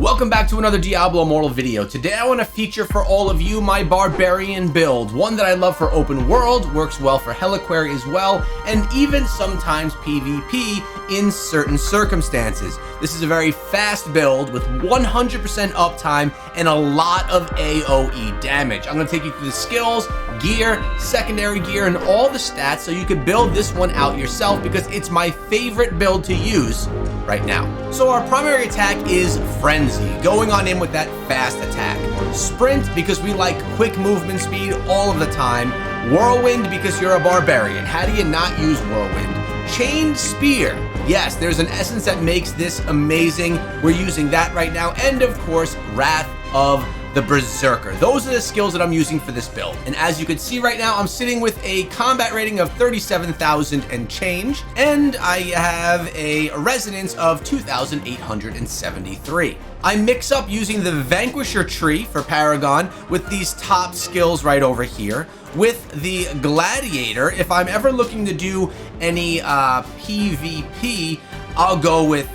Welcome back to another Diablo Immortal video. Today I want to feature for all of you my Barbarian build, one that I love for open world, works well for Heliquary as well, and even sometimes PvP in certain circumstances. This is a very fast build with 100% uptime and a lot of AOE damage. I'm going to take you through the skills, gear, secondary gear, and all the stats so you can build this one out yourself because it's my favorite build to use right now. So our primary attack is Frenzy, going on in with that fast attack. Sprint, because we like quick movement speed all of the time. Whirlwind, because you're a barbarian. How do you not use Whirlwind? Chained Spear. Yes, there's an essence that makes this amazing. We're using that right now. And of course, Wrath of the Berserker. Those are the skills that I'm using for this build. And as you can see right now, I'm sitting with a combat rating of 37,000 and change, and I have a resonance of 2,873. I mix up using the Vanquisher tree for Paragon with these top skills right over here. With the Gladiator, if I'm ever looking to do any PvP, I'll go with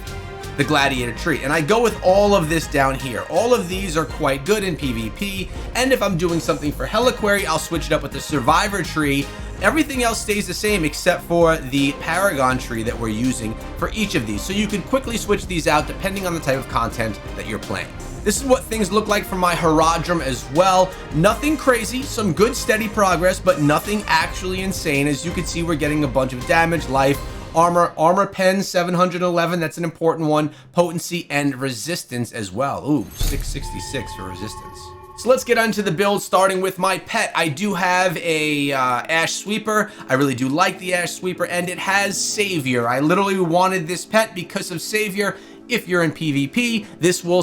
the Gladiator tree, and I go with all of this down here. All of these are quite good in PvP, and if I'm doing something for Heliquary, I'll switch it up with the Survivor tree. Everything else stays the same except for the Paragon tree that we're using for each of these, so you can quickly switch these out depending on the type of content that you're playing. This is what things look like for my Herodrum as well. Nothing crazy, some good steady progress, but nothing actually insane. As you can see, we're getting a bunch of damage, life, armor pen 711, that's an important one, potency and resistance as well. Ooh, 666 for resistance. So let's get onto the build, starting with my pet. I do have a Ash Sweeper. I really do like the Ash Sweeper, and it has Savior. I literally wanted this pet because of Savior. If you're in PvP, this will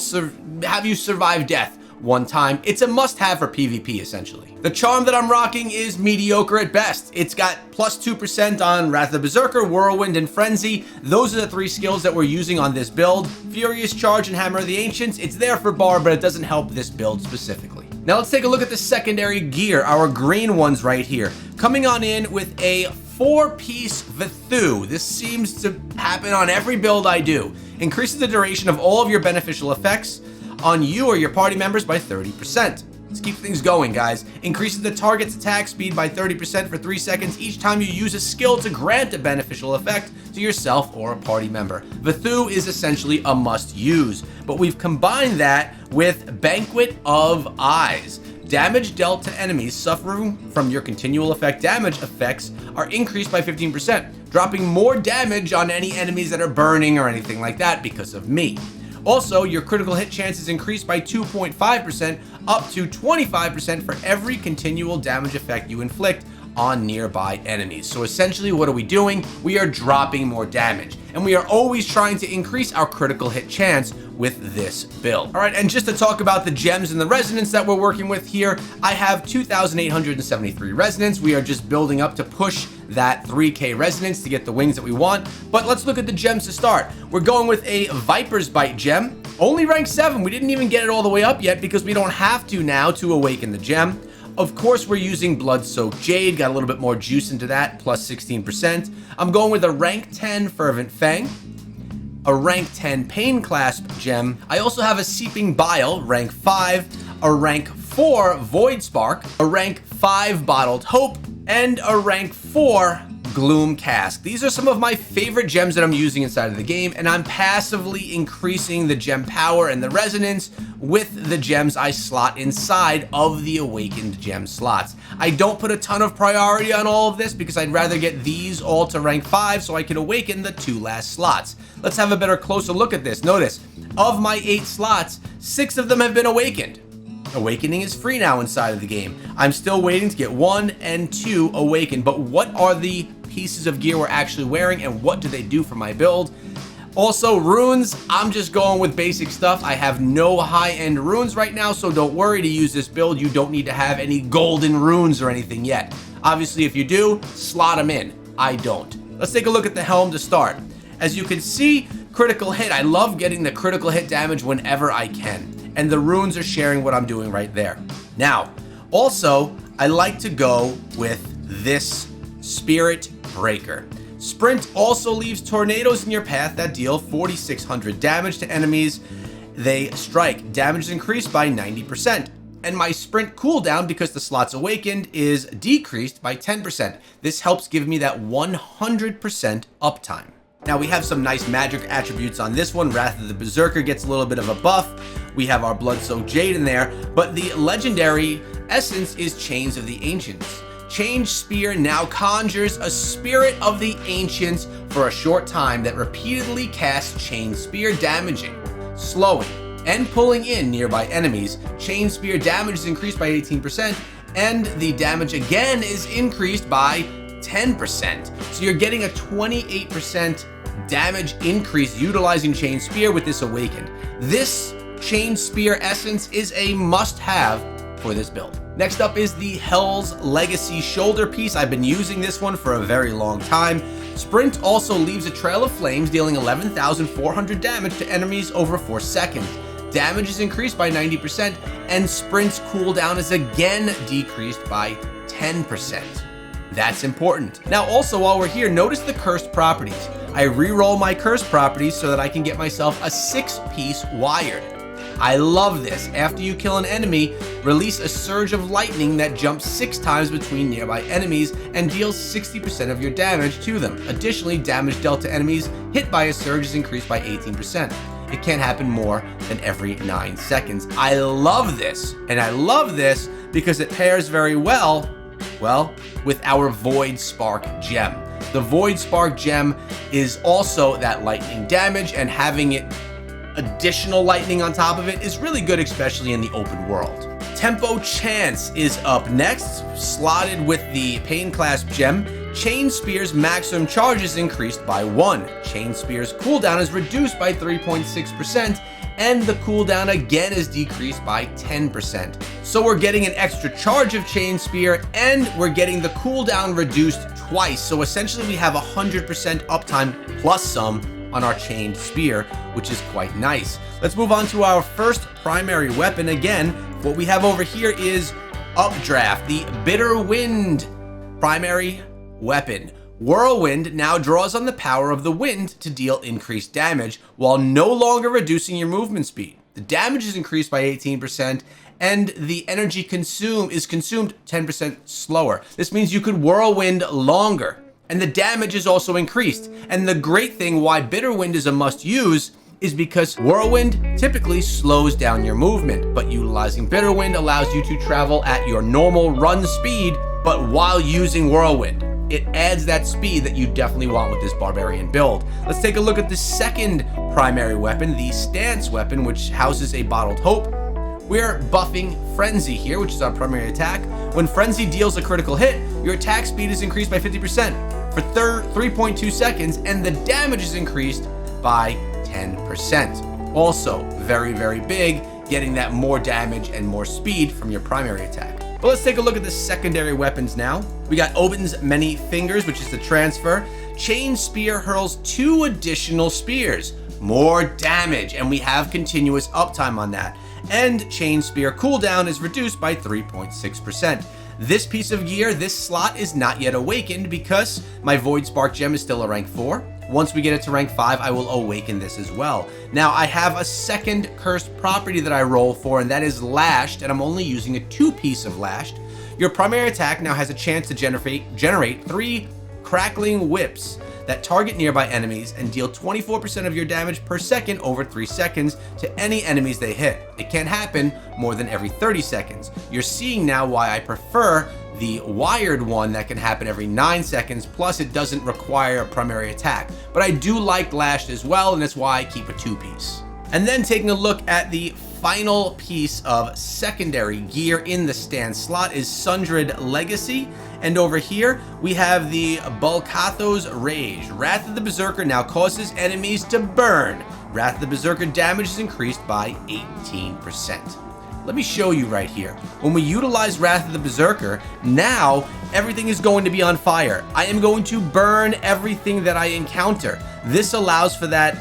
have you survive death one time. It's a must-have for PvP, essentially. The charm that I'm rocking is mediocre at best. It's got plus 2% on Wrath of the Berserker, Whirlwind, and Frenzy. Those are the three skills that we're using on this build. Furious Charge and Hammer of the Ancients. It's there for Bar, but it doesn't help this build specifically. Now let's take a look at the secondary gear, our green ones right here. Coming on in with a 4-piece Vithu. This seems to happen on every build I do. Increases the duration of all of your beneficial effects on you or your party members by 30%. Let's keep things going, guys. Increases the target's attack speed by 30% for 3 seconds each time you use a skill to grant a beneficial effect to yourself or a party member. Vithu is essentially a must-use, but we've combined that with Banquet of Eyes. Damage dealt to enemies suffering from your continual effect damage effects are increased by 15%, dropping more damage on any enemies that are burning or anything like that because of me. Also, your critical hit chance is increased by 2.5% up to 25% for every continual damage effect you inflict on nearby enemies. So essentially, what are we doing? We are dropping more damage, and we are always trying to increase our critical hit chance with this build. All right, and just to talk about the gems and the resonance that we're working with here, I have 2,873 resonance. We are just building up to push that 3K resonance to get the wings that we want. But let's look at the gems to start. We're going with a Viper's Bite gem, only rank 7. We didn't even get it all the way up yet because we don't have to now to awaken the gem. Of course, we're using Blood-Soaked Jade, got a little bit more juice into that, plus 16%. I'm going with a rank 10 Fervent Fang, a rank 10 Pain Clasp gem. I also have a Seeping Bile, rank 5, a rank 4 Void Spark, a rank 5 Bottled Hope, and a rank 4 Gloom Cask. These are some of my favorite gems that I'm using inside of the game, and I'm passively increasing the gem power and the resonance with the gems I slot inside of the awakened gem slots. I don't put a ton of priority on all of this because I'd rather get these all to rank 5 so I can awaken the 2 last slots. Let's have a better closer look at this. Notice, of my 8 slots, 6 of them have been awakened. Awakening is free now inside of the game. I'm still waiting to get 1 and 2 awakened, but what are the pieces of gear we're actually wearing and what do they do for my build? Also, runes, I'm just going with basic stuff. I have no high-end runes right now, so don't worry to use this build. You don't need to have any golden runes or anything yet. Obviously, if you do, slot them in. I don't. Let's take a look at the helm to start. As you can see, critical hit. I love getting the critical hit damage whenever I can, and the runes are sharing what I'm doing right there. Now, also, I like to go with this Spirit Breaker. Sprint also leaves tornadoes in your path that deal 4,600 damage to enemies. they strike. Damage is increased by 90%. And my sprint cooldown, because the slot's awakened, is decreased by 10%. This helps give me that 100% uptime. Now we have some nice magic attributes on this one. Wrath of the Berserker gets a little bit of a buff. We have our Blood-Soaked Jade in there, but the legendary essence is Chains of the Ancients. Change Spear now conjures a Spirit of the Ancients for a short time that repeatedly casts Chain Spear, damaging, slowing, and pulling in nearby enemies. Chain Spear damage is increased by 18%, and the damage again is increased by 10%. So you're getting a 28% damage increase utilizing Chain Spear with this awakened. This Chain Spear essence is a must-have for this build. Next up is the Hell's Legacy shoulder piece. I've been using this one for a very long time. Sprint also leaves a trail of flames, dealing 11,400 damage to enemies over 4 seconds. Damage is increased by 90%, and Sprint's cooldown is again decreased by 10%. That's important. Now also, while we're here, notice the cursed properties. I re-roll my cursed properties so that I can get myself a 6-piece wired. I love this. After you kill an enemy, release a surge of lightning that jumps 6 times between nearby enemies and deals 60% of your damage to them. Additionally, damage dealt to enemies hit by a surge is increased by 18%. It can't happen more than every 9 seconds. I love this, and I love this because it pairs very well, with our Void Spark gem. The Void Spark gem is also that lightning damage, and having it additional lightning on top of it is really good, especially in the open world. Tempo Chance is up next, slotted with the Pain Clasp gem. Chain Spear's maximum charge is increased by 1. Chain Spear's cooldown is reduced by 3.6%, and the cooldown again is decreased by 10%. So we're getting an extra charge of Chain Spear, and we're getting the cooldown reduced twice. So essentially we have 100% uptime plus some on our Chained Spear, which is quite nice. Let's move on to our first primary weapon. Again, what we have over here is Updraft, the Bitter Wind primary weapon. Whirlwind now draws on the power of the wind to deal increased damage while no longer reducing your movement speed. The damage is increased by 18%, and the energy is consumed 10% slower. This means you could whirlwind longer, and the damage is also increased. And the great thing why Bitter Wind is a must use is because Whirlwind typically slows down your movement, but utilizing Bitter Wind allows you to travel at your normal run speed, but while using Whirlwind. It adds that speed that you definitely want with this Barbarian build. Let's take a look at the second primary weapon, the Stance weapon, which houses a Bottled Hope. We're buffing Frenzy here, which is our primary attack. When Frenzy deals a critical hit, your attack speed is increased by 50% for 3.2 seconds, and the damage is increased by 10%. Also, very, very big, getting that more damage and more speed from your primary attack. But let's take a look at the secondary weapons now. We got Odin's Many Fingers, which is the transfer. Chain Spear hurls 2 additional spears, more damage, and we have continuous uptime on that. And Chain Spear cooldown is reduced by 3.6%. This piece of gear, this slot is not yet awakened because my Void Spark gem is still a rank 4. Once we get it to rank 5, I will awaken this as well. Now, I have a second cursed property that I roll for, and that is Lashed, and I'm only using a 2-piece of Lashed. Your primary attack now has a chance to generate 3 crackling whips that target nearby enemies and deal 24% of your damage per second over 3 seconds to any enemies they hit. It can't happen more than every 30 seconds. You're seeing now why I prefer the wired one that can happen every 9 seconds, plus it doesn't require a primary attack. But I do like Lashed as well, and that's why I keep a 2-piece. And then taking a look at the final piece of secondary gear in the Stance slot is Sundred Legacy. And over here, we have the Balkatho's Rage. Wrath of the Berserker now causes enemies to burn. Wrath of the Berserker damage is increased by 18%. Let me show you right here. When we utilize Wrath of the Berserker, now everything is going to be on fire. I am going to burn everything that I encounter. This allows for that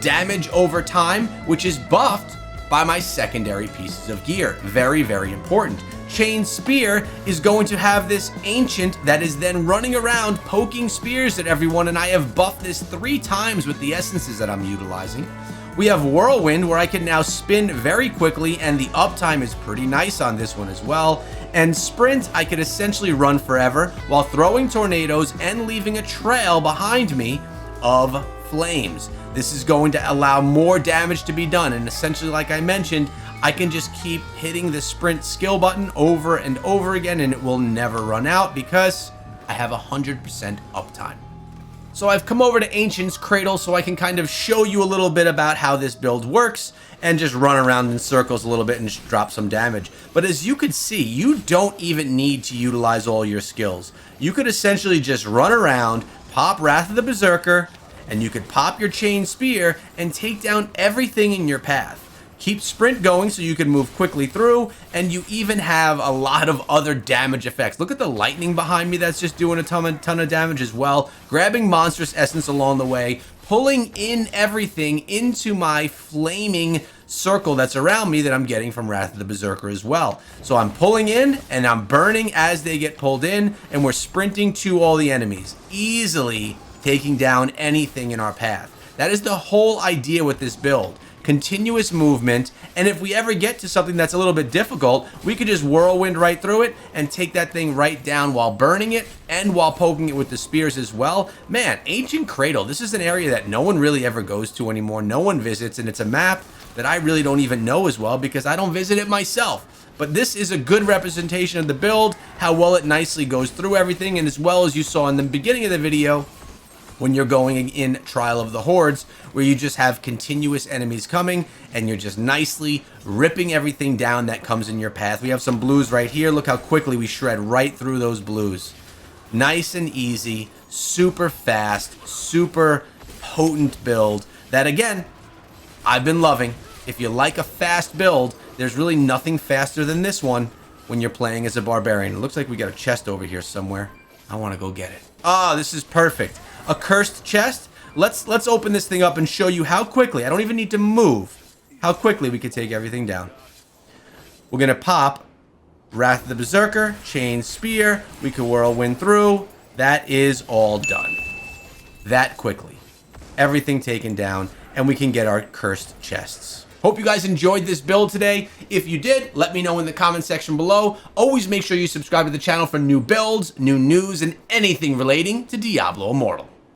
damage over time, which is buffed by my secondary pieces of gear. Very, very important. Chain Spear is going to have this ancient that is then running around poking spears at everyone, and I have buffed this 3 times with the essences that I'm utilizing. We have Whirlwind, where I can now spin very quickly, and the uptime is pretty nice on this one as well. And Sprint, I could essentially run forever while throwing tornadoes and leaving a trail behind me of flames. This is going to allow more damage to be done, and essentially, like I mentioned, I can just keep hitting the Sprint skill button over and over again, and it will never run out because I have 100% uptime. So I've come over to Ancient's Cradle so I can kind of show you a little bit about how this build works and just run around in circles a little bit and just drop some damage. But as you can see, you don't even need to utilize all your skills. You could essentially just run around, pop Wrath of the Berserker, and you could pop your Chain Spear and take down everything in your path. Keep Sprint going so you can move quickly through, and you even have a lot of other damage effects. Look at the lightning behind me, that's just doing a ton of damage as well. Grabbing Monstrous Essence along the way, pulling in everything into my flaming circle that's around me that I'm getting from Wrath of the Berserker as well. So I'm pulling in, and I'm burning as they get pulled in, and we're sprinting to all the enemies, easily taking down anything in our path. That is the whole idea with this build. Continuous movement, and if we ever get to something that's a little bit difficult, we could just whirlwind right through it and take that thing right down while burning it and while poking it with the spears as well. Man, Ancient Cradle, this is an area that no one really ever goes to anymore, no one visits, and it's a map that I really don't even know as well because I don't visit it myself. But this is a good representation of the build, how well it nicely goes through everything, and as well as you saw in the beginning of the video, when you're going in Trial of the Hordes, where you just have continuous enemies coming and you're just nicely ripping everything down that comes in your path. We have some blues right here. Look how quickly we shred right through those blues. Nice and easy, super fast, super potent build that, again, I've been loving. If you like a fast build, there's really nothing faster than this one when you're playing as a Barbarian. It looks like we got a chest over here somewhere. I want to go get it. Oh, this is perfect. A cursed chest. Let's open this thing up and show you how quickly, I don't even need to move, how quickly we can take everything down. We're going to pop Wrath of the Berserker, Chain Spear, we can whirlwind through. That is all done. That quickly. Everything taken down, and we can get our cursed chests. Hope you guys enjoyed this build today. If you did, let me know in the comment section below. Always make sure you subscribe to the channel for new builds, new news, and anything relating to Diablo Immortal.